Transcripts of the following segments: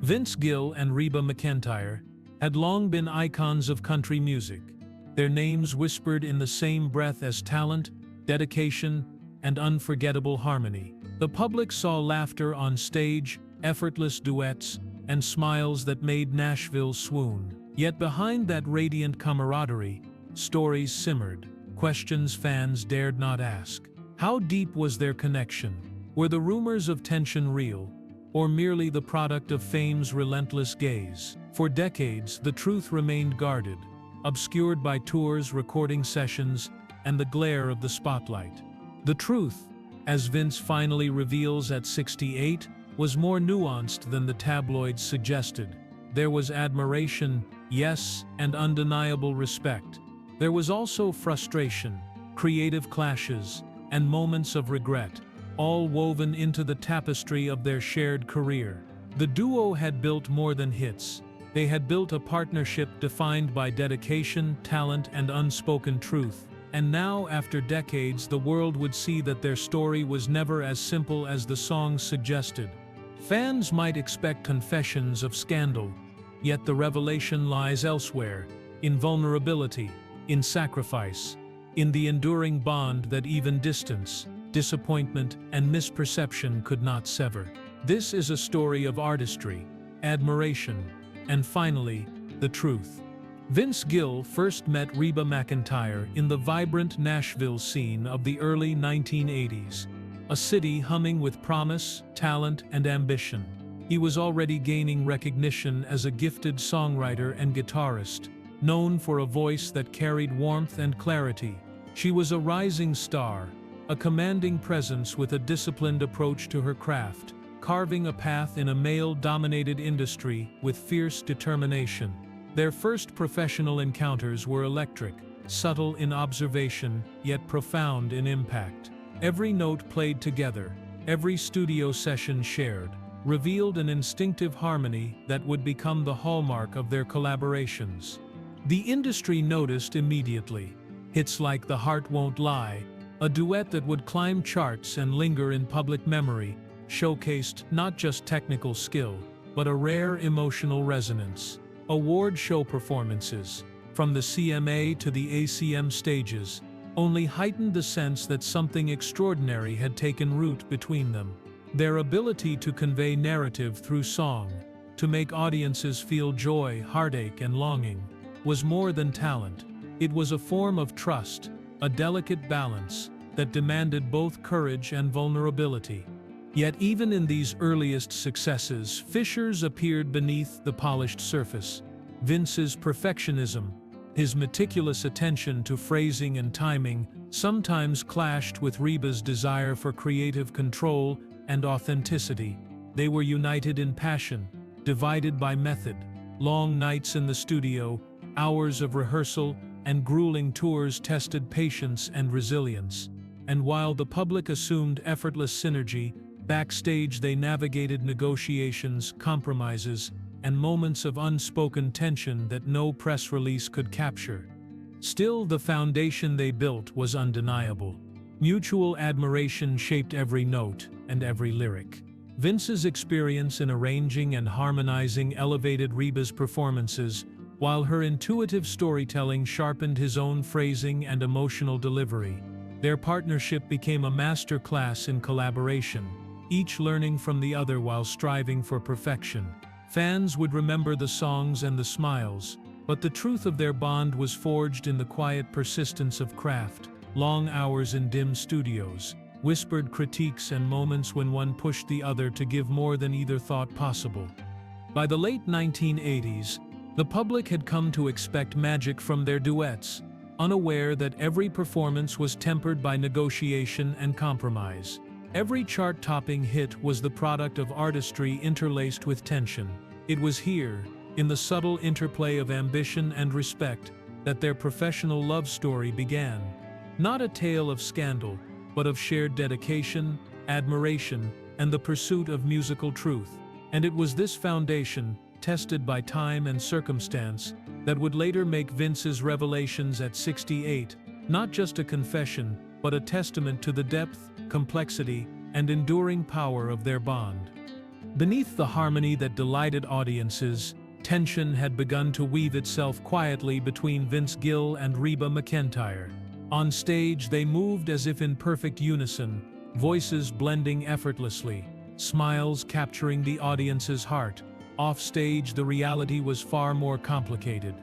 Vince Gill and Reba McEntire had long been icons of country music, their names whispered in the same breath as talent, dedication, and unforgettable harmony. The public saw laughter on stage, effortless duets, and smiles that made Nashville swoon. Yet behind that radiant camaraderie, stories simmered, questions fans dared not ask. How deep was their connection? Were the rumors of tension real, or merely the product of fame's relentless gaze? For decades, the truth remained guarded, obscured by tours, recording sessions, and the glare of the spotlight. The truth, as Vince finally reveals at 68, was more nuanced than the tabloids suggested. There was admiration, yes, and undeniable respect. There was also frustration, creative clashes, and moments of regret, all woven into the tapestry of their shared career. The duo had built more than hits. They had built a partnership defined by dedication, talent, and unspoken truth. And now, after decades, the world would see that their story was never as simple as the songs suggested. Fans might expect confessions of scandal, yet the revelation lies elsewhere, in vulnerability, in sacrifice, in the enduring bond that even distance, disappointment, and misperception could not sever. This is a story of artistry, admiration, and finally, the truth. Vince Gill first met Reba McEntire in the vibrant Nashville scene of the early 1980s, a city humming with promise, talent, and ambition. He was already gaining recognition as a gifted songwriter and guitarist, known for a voice that carried warmth and clarity. She was a rising star, a commanding presence with a disciplined approach to her craft, carving a path in a male-dominated industry with fierce determination. Their first professional encounters were electric, subtle in observation, yet profound in impact. Every note played together, every studio session shared, revealed an instinctive harmony that would become the hallmark of their collaborations. The industry noticed immediately. Hits like The Heart Won't Lie, a duet that would climb charts and linger in public memory, showcased not just technical skill, but a rare emotional resonance. Award show performances, from the CMA to the ACM stages, only heightened the sense that something extraordinary had taken root between them. Their ability to convey narrative through song, to make audiences feel joy, heartache, and longing, was more than talent. It was a form of trust, a delicate balance that demanded both courage and vulnerability. Yet even in these earliest successes, fissures appeared beneath the polished surface. Vince's perfectionism, his meticulous attention to phrasing and timing, sometimes clashed with Reba's desire for creative control and authenticity. They were united in passion, divided by method. Long nights in the studio, hours of rehearsal, and grueling tours tested patience and resilience. And while the public assumed effortless synergy, backstage they navigated negotiations, compromises, and moments of unspoken tension that no press release could capture. Still, the foundation they built was undeniable. Mutual admiration shaped every note and every lyric. Vince's experience in arranging and harmonizing elevated Reba's performances, while her intuitive storytelling sharpened his own phrasing and emotional delivery. Their partnership became a master class in collaboration, each learning from the other while striving for perfection. Fans would remember the songs and the smiles, but the truth of their bond was forged in the quiet persistence of craft, long hours in dim studios, whispered critiques, and moments when one pushed the other to give more than either thought possible. By the late 1980s, the public had come to expect magic from their duets, unaware that every performance was tempered by negotiation and compromise. Every chart-topping hit was the product of artistry interlaced with tension. It was here, in the subtle interplay of ambition and respect, that their professional love story began. Not a tale of scandal, but of shared dedication, admiration, and the pursuit of musical truth. And it was this foundation, tested by time and circumstance, that would later make Vince's revelations at 68 not just a confession, but a testament to the depth, complexity, and enduring power of their bond. Beneath the harmony that delighted audiences, tension had begun to weave itself quietly between Gill and Reba McEntire. On stage, they moved as if in perfect unison, voices blending effortlessly, smiles capturing the audience's heart. Off stage, the reality was far more complicated.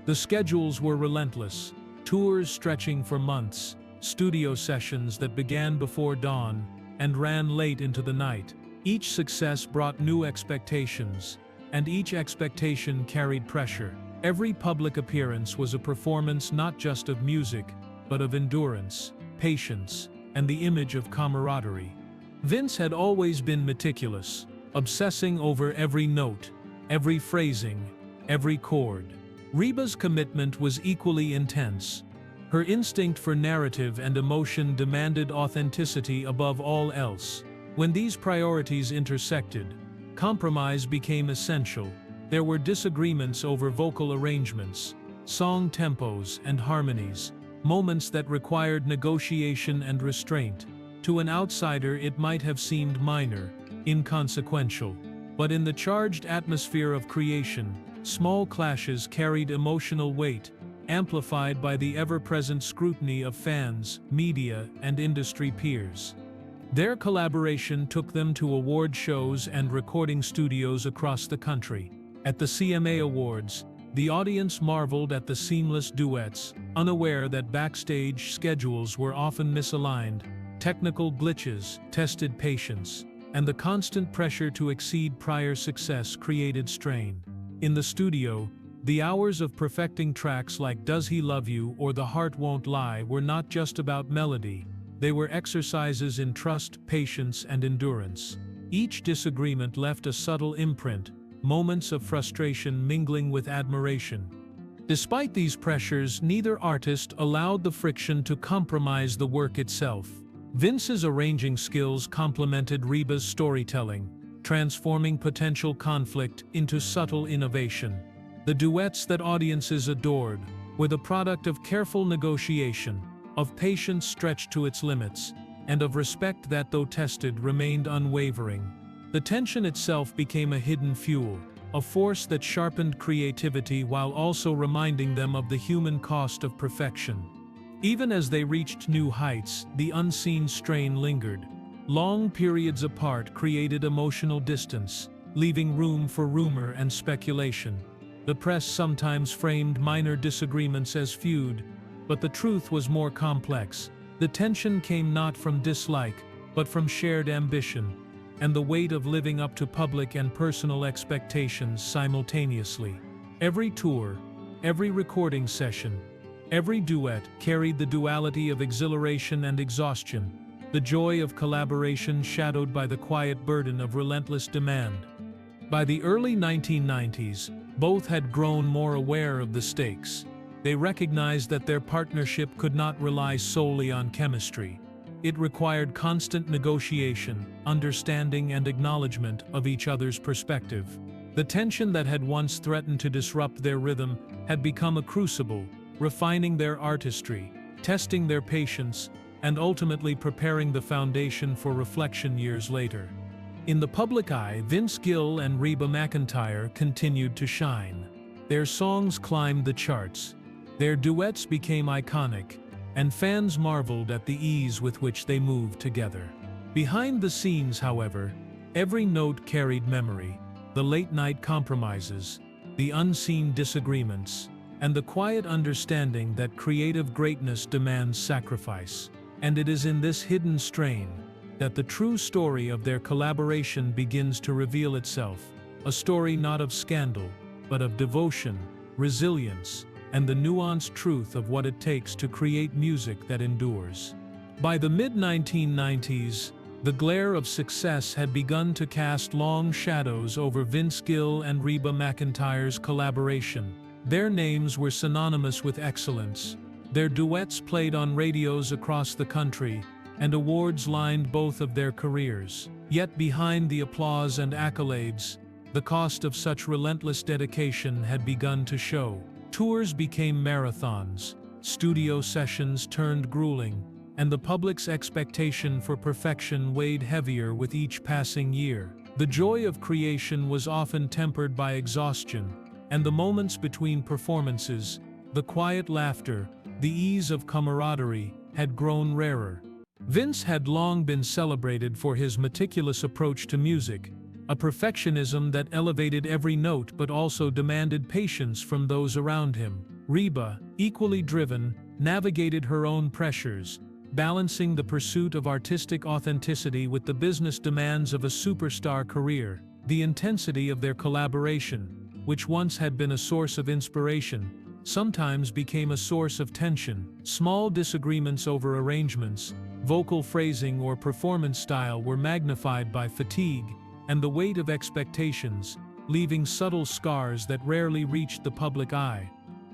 The schedules were relentless, tours stretching for months, studio sessions that began before dawn and ran late into the night. Each success brought new expectations, and each expectation carried pressure. Every public appearance was a performance not just of music, but of endurance, patience, and the image of camaraderie. Vince had always been meticulous, obsessing over every note, every phrasing, every chord. Reba's commitment was equally intense. Her instinct for narrative and emotion demanded authenticity above all else. When these priorities intersected, compromise became essential. There were disagreements over vocal arrangements, song tempos and harmonies, moments that required negotiation and restraint. To an outsider, it might have seemed minor, inconsequential. But in the charged atmosphere of creation, small clashes carried emotional weight, amplified by the ever-present scrutiny of fans, media, and industry peers. Their collaboration took them to award shows and recording studios across the country. At the CMA Awards, the audience marveled at the seamless duets, unaware that backstage schedules were often misaligned, technical glitches tested patience, and the constant pressure to exceed prior success created strain. In the studio, the hours of perfecting tracks like Does He Love You or The Heart Won't Lie were not just about melody. They were exercises in trust, patience, and endurance. Each disagreement left a subtle imprint, moments of frustration mingling with admiration. Despite these pressures, neither artist allowed the friction to compromise the work itself. Vince's arranging skills complemented Reba's storytelling, transforming potential conflict into subtle innovation. The duets that audiences adored were the product of careful negotiation, of patience stretched to its limits, and of respect that, though tested, remained unwavering. The tension itself became a hidden fuel, a force that sharpened creativity while also reminding them of the human cost of perfection. Even as they reached new heights, the unseen strain lingered. Long periods apart created emotional distance, leaving room for rumor and speculation. The press sometimes framed minor disagreements as feud, but the truth was more complex. The tension came not from dislike, but from shared ambition, and the weight of living up to public and personal expectations simultaneously. Every tour, every recording session, every duet carried the duality of exhilaration and exhaustion, the joy of collaboration shadowed by the quiet burden of relentless demand. By the early 1990s, both had grown more aware of the stakes. They recognized that their partnership could not rely solely on chemistry. It required constant negotiation, understanding, and acknowledgement of each other's perspective. The tension that had once threatened to disrupt their rhythm had become a crucible, refining their artistry, testing their patience, and ultimately preparing the foundation for reflection years later. In the public eye, Gill and Reba McEntire continued to shine. Their songs climbed the charts. Their duets became iconic, and fans marveled at the ease with which they moved together. Behind the scenes, however, every note carried memory. The late-night compromises, the unseen disagreements, and the quiet understanding that creative greatness demands sacrifice. And it is in this hidden strain that the true story of their collaboration begins to reveal itself, a story not of scandal, but of devotion, resilience, and the nuanced truth of what it takes to create music that endures. By the mid-1990s, the glare of success had begun to cast long shadows over Gill and Reba McEntire's collaboration. Their names were synonymous with excellence. Their duets played on radios across the country, and awards lined both of their careers. Yet behind the applause and accolades, the cost of such relentless dedication had begun to show. Tours became marathons, studio sessions turned grueling, and the public's expectation for perfection weighed heavier with each passing year. The joy of creation was often tempered by exhaustion, and the moments between performances, the quiet laughter, the ease of camaraderie, had grown rarer. Vince had long been celebrated for his meticulous approach to music, a perfectionism that elevated every note but also demanded patience from those around him. Reba, equally driven, navigated her own pressures, balancing the pursuit of artistic authenticity with the business demands of a superstar career. The intensity of their collaboration, which once had been a source of inspiration, sometimes became a source of tension. Small disagreements over arrangements, vocal phrasing or performance style were magnified by fatigue and the weight of expectations, leaving subtle scars that rarely reached the public eye.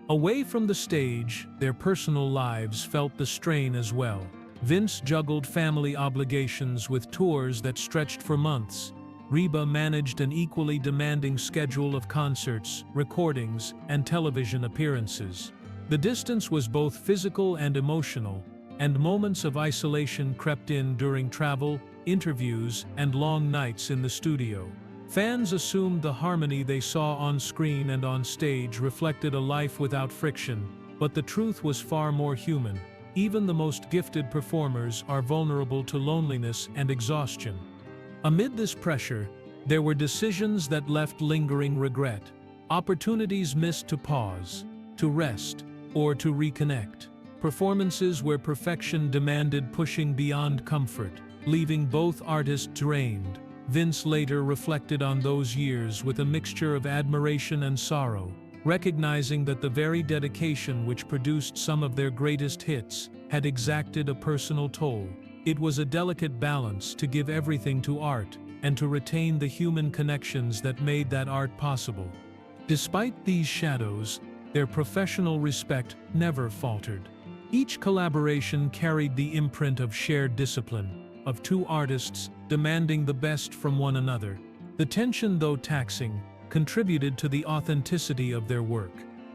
Away from the stage, their personal lives felt the strain as well. Vince juggled family obligations with tours that stretched for months. Reba managed an equally demanding schedule of concerts, recordings, and television appearances. The distance was both physical and emotional, and moments of isolation crept in during travel, interviews, and long nights in the studio. Fans assumed the harmony they saw on screen and on stage reflected a life without friction, but the truth was far more human. Even the most gifted performers are vulnerable to loneliness and exhaustion. Amid this pressure, there were decisions that left lingering regret, opportunities missed to pause, to rest, or to reconnect. Performances where perfection demanded pushing beyond comfort, leaving both artists drained. Vince later reflected on those years with a mixture of admiration and sorrow, recognizing that the very dedication which produced some of their greatest hits had exacted a personal toll. It was a delicate balance to give everything to art and to retain the human connections that made that art possible. Despite these shadows, their professional respect never faltered. Each collaboration carried the imprint of shared discipline, of two artists demanding the best from one another. The tension, though taxing, contributed to the authenticity of their work.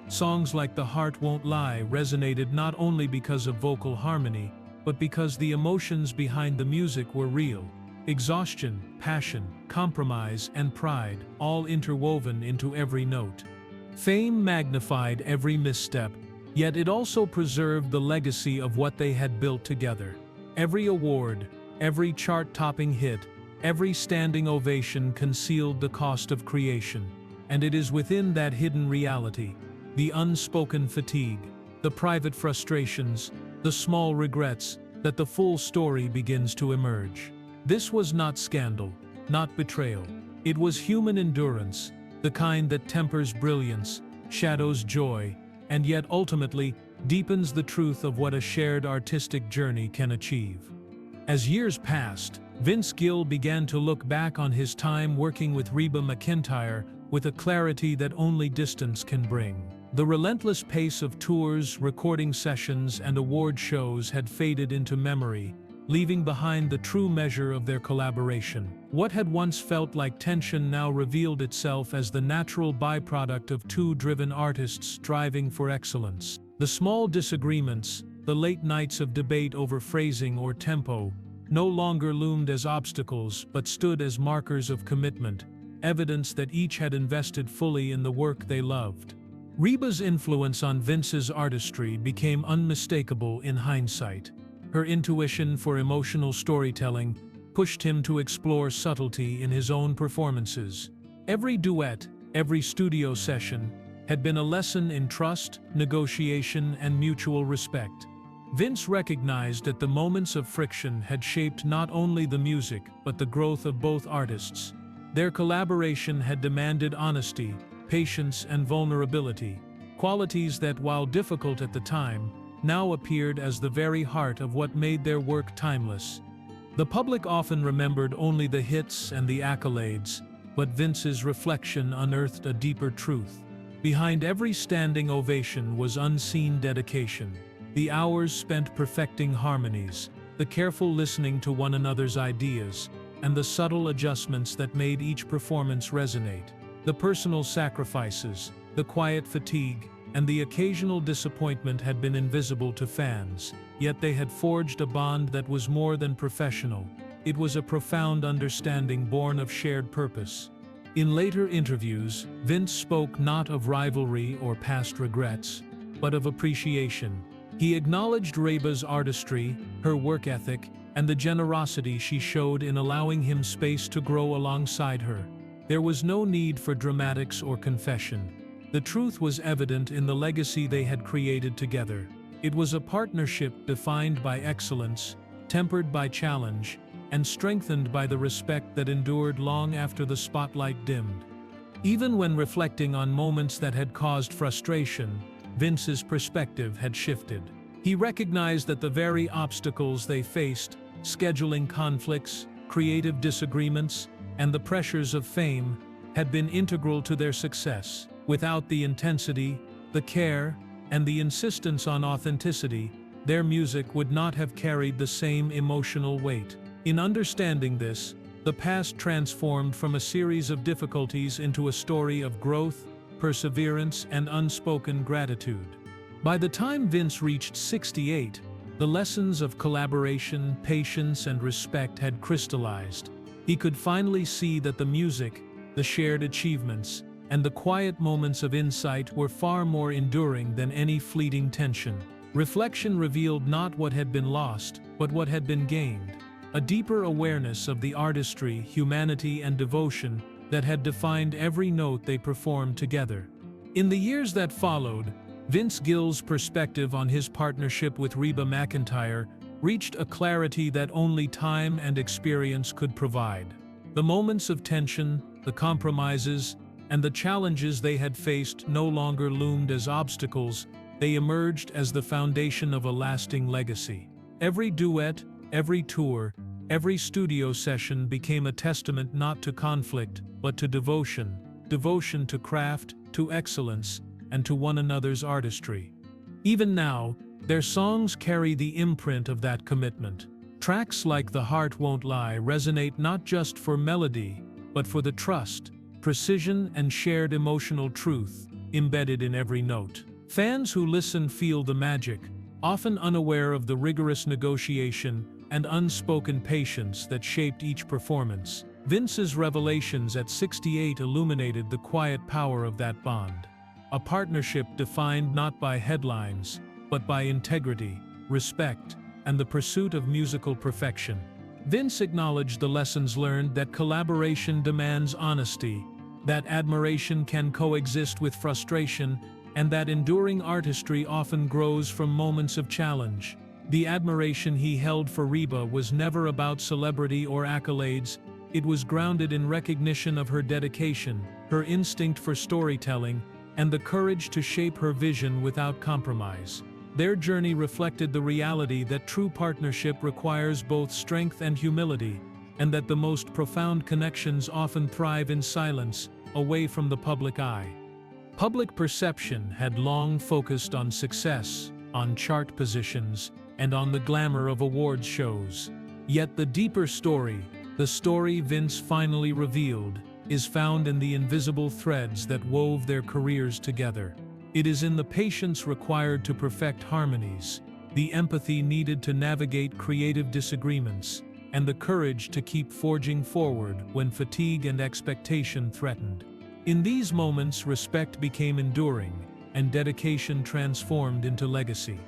Songs like "The Heart Won't Lie" resonated not only because of vocal harmony, but because the emotions behind the music were real. Exhaustion, passion, compromise, and pride, all interwoven into every note. Fame magnified every misstep, yet it also preserved the legacy of what they had built together. Every award, every chart-topping hit, every standing ovation concealed the cost of creation. And it is within that hidden reality, the unspoken fatigue, the private frustrations, the small regrets, that the full story begins to emerge. This was not scandal, not betrayal. It was human endurance, the kind that tempers brilliance, shadows joy, and yet ultimately deepens the truth of what a shared artistic journey can achieve. As years passed, Vince Gill began to look back on his time working with Reba McEntire with a clarity that only distance can bring. The relentless pace of tours, recording sessions, and award shows had faded into memory, leaving behind the true measure of their collaboration. What had once felt like tension now revealed itself as the natural byproduct of two driven artists striving for excellence. The small disagreements, the late nights of debate over phrasing or tempo, no longer loomed as obstacles but stood as markers of commitment, evidence that each had invested fully in the work they loved. Reba's influence on Vince's artistry became unmistakable in hindsight. Her intuition for emotional storytelling pushed him to explore subtlety in his own performances. Every duet, every studio session, had been a lesson in trust, negotiation, and mutual respect. Vince recognized that the moments of friction had shaped not only the music but the growth of both artists. Their collaboration had demanded honesty, patience, and vulnerability, qualities that, while difficult at the time, now appeared as the very heart of what made their work timeless. The public often remembered only the hits and the accolades, but Vince's reflection unearthed a deeper truth. Behind every standing ovation was unseen dedication. The hours spent perfecting harmonies, the careful listening to one another's ideas, and the subtle adjustments that made each performance resonate. The personal sacrifices, the quiet fatigue, and the occasional disappointment had been invisible to fans, yet they had forged a bond that was more than professional. it was a profound understanding born of shared purpose. In later interviews, Vince spoke not of rivalry or past regrets, but of appreciation. He acknowledged Reba's artistry, her work ethic, and the generosity she showed in allowing him space to grow alongside her. There was no need for dramatics or confession. The truth was evident in the legacy they had created together. It was a partnership defined by excellence, tempered by challenge, and strengthened by the respect that endured long after the spotlight dimmed. Even when reflecting on moments that had caused frustration, Vince's perspective had shifted. He recognized that the very obstacles they faced, scheduling conflicts, creative disagreements, and the pressures of fame, had been integral to their success. Without the intensity, the care, and the insistence on authenticity, their music would not have carried the same emotional weight. In understanding this, the past transformed from a series of difficulties into a story of growth, perseverance, and unspoken gratitude. By the time Vince reached 68, the lessons of collaboration, patience, and respect had crystallized. He could finally see that the music, the shared achievements, and the quiet moments of insight were far more enduring than any fleeting tension. Reflection revealed not what had been lost, but what had been gained. A deeper awareness of the artistry, humanity, and devotion that had defined every note they performed together. In the years that followed, Vince Gill's perspective on his partnership with Reba McEntire reached a clarity that only time and experience could provide. The moments of tension, the compromises, and the challenges they had faced no longer loomed as obstacles, they emerged as the foundation of a lasting legacy. Every duet, every tour, every studio session became a testament not to conflict, but to devotion. Devotion to craft, to excellence, and to one another's artistry. Even now, their songs carry the imprint of that commitment. Tracks like The Heart Won't Lie resonate not just for melody, but for the trust, precision, and shared emotional truth embedded in every note. Fans who listen feel the magic, often unaware of the rigorous negotiation and unspoken patience that shaped each performance. Vince's revelations at 68 illuminated the quiet power of that bond. A partnership defined not by headlines, but by integrity, respect, and the pursuit of musical perfection. Vince acknowledged the lessons learned that collaboration demands honesty, that admiration can coexist with frustration, and that enduring artistry often grows from moments of challenge. The admiration he held for Reba was never about celebrity or accolades. It was grounded in recognition of her dedication, her instinct for storytelling, and the courage to shape her vision without compromise. Their journey reflected the reality that true partnership requires both strength and humility, and that the most profound connections often thrive in silence, away from the public eye. Public perception had long focused on success, on chart positions, and on the glamour of awards shows. Yet the deeper story, the story Vince finally revealed, is found in the invisible threads that wove their careers together. It is in the patience required to perfect harmonies, the empathy needed to navigate creative disagreements, and the courage to keep forging forward when fatigue and expectation threatened. In these moments, respect became enduring, and dedication transformed into legacy.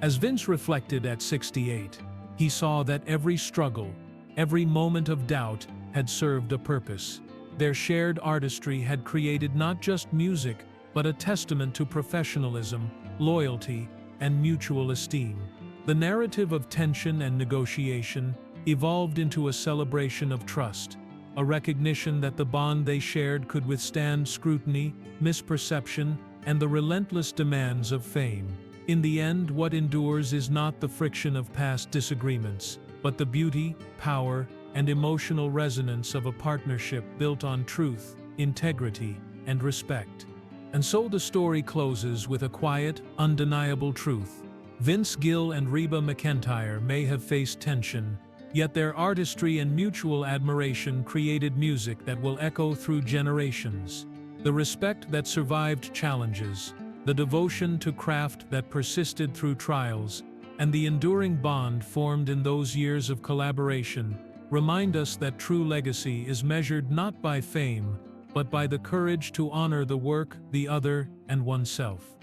As Vince reflected at 68, he saw that every struggle, every moment of doubt had served a purpose. Their shared artistry had created not just music, but a testament to professionalism, loyalty, and mutual esteem. The narrative of tension and negotiation evolved into a celebration of trust, a recognition that the bond they shared could withstand scrutiny, misperception, and the relentless demands of fame. In the end, what endures is not the friction of past disagreements, but the beauty, power, and emotional resonance of a partnership built on truth, integrity, and respect. And so the story closes with a quiet, undeniable truth. Vince Gill and Reba McEntire may have faced tension, yet their artistry and mutual admiration created music that will echo through generations. The respect that survived challenges, the devotion to craft that persisted through trials, and the enduring bond formed in those years of collaboration remind us that true legacy is measured not by fame, but by the courage to honor the work, the other, and oneself.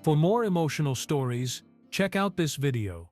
For more emotional stories, check out this video.